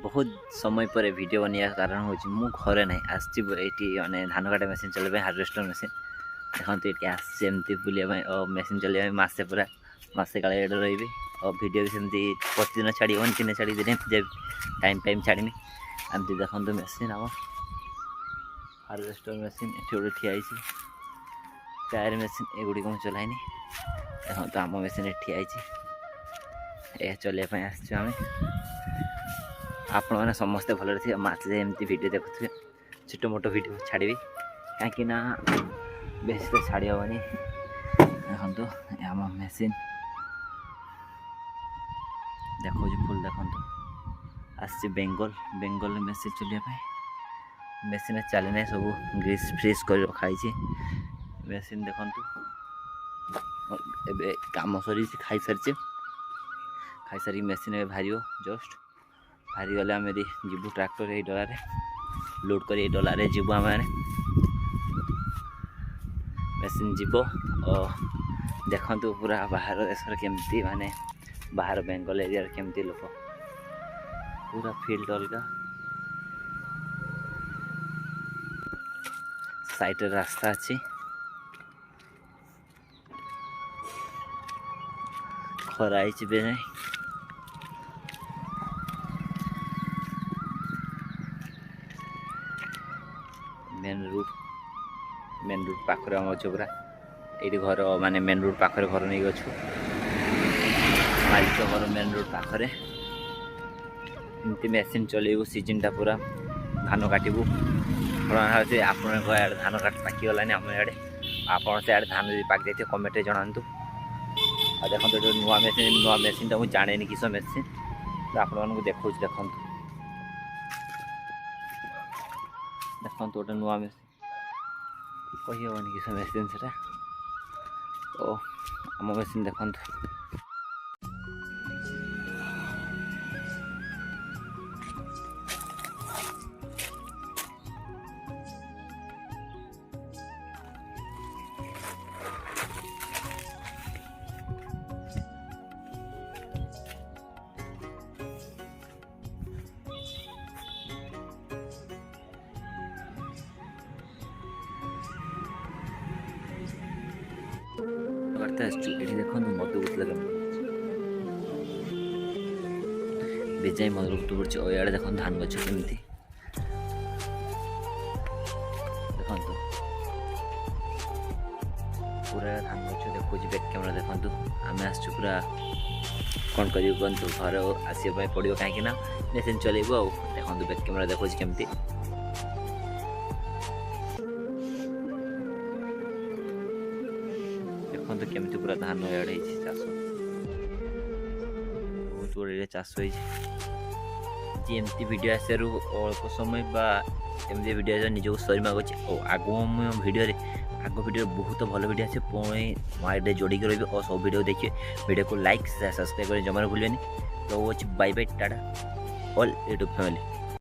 बहुत समय पर वीडियो बनवा कारण हूँ मु घरे ना आसती मैंने धान काटा मेसीन चलवा हार्वेस्टर मेसीन देखते ये आसमती बुलाया मेसीन चलवा मसे पूरा मसे काले रही और वीडियो भी सेमती प्रतिदिन छाड़ी दिन छाड़ी दिन टाइम टाइम छाड़मी एमती देखो मेसीन आम हार्वेस्टर मेसीन ये गोटे ठियाई टायर मेसीन एगुड़ी मुझे चलाइनी देखो आम मेसीन ठियाई यह चलवाई आम आपण मैंने समस्ते भल थे मासे एमती वीडियो देखुए छोट मोट वीडियो छाड़ी कहीं बेस तो छाड़ी हेनी देखो आम मेसीन देखो फुल देखो आस बेंगल बेंगल मेसीन चलवाई मेसीन चली ना सब ग्रीस फ्रीज कर रखाई मेसीन देखु कम सरी खाई सारी खाई सारी मेसीन बाहर जस्ट बाहरी गले आम जीवु ट्रैक्टर ये डलारे लोड कर डलारे जीवु आम मेसीन जीव और देखु पूरा बाहर देश केमती माने बाहर बेंगल एरिया केमती लोक पूरा फील्ड अलग साइड रास्ता अच्छी खरा ही मेन रूट पाखरे आम अच्छे पूरा ये घर माने मेन रूट पाखरे घर नहीं अच्छु मालिक घर मेन रूट पाखरे एमती मेसीन चलू सीजन टा पूरा धान काटबू आप धान काट पाकी गलानी आम इे आप से धान पाक जाइए कमेंट जनातु आ देखो नुआ मेसीन मुझे जाने किस मेसीन तो आपको देखा देखु देखो गोटे नुआ मेसीन कही हेनी किस मेसीन से तो आम मेसीन देखु देखो मद गुतल बेजाई मद गुट पड़े इे देख धान गच केमती देखो पूरा धान गच देखो बैक कैमेरा देखो आम आस पूरा कौन करूँ घर आसवाई पड़ो कहीं मेसीन चलू देखो बैक कैमेरा देखो केमती देखो केमती पूरा धान याड़े चाष बहुत गुड़े चाष एमती वीडियो आसार अल्प समय एमती वीडियो निजक सरी मागुच आग वीडियो आग वीडियो बहुत भल वीडियो आसे पुणी माइंड जोड़ी रही और सब वीडियो देखिए वीडियो को लाइक सब्सक्राइब कर जमार भूलें तो bye bye tata all YouTube family.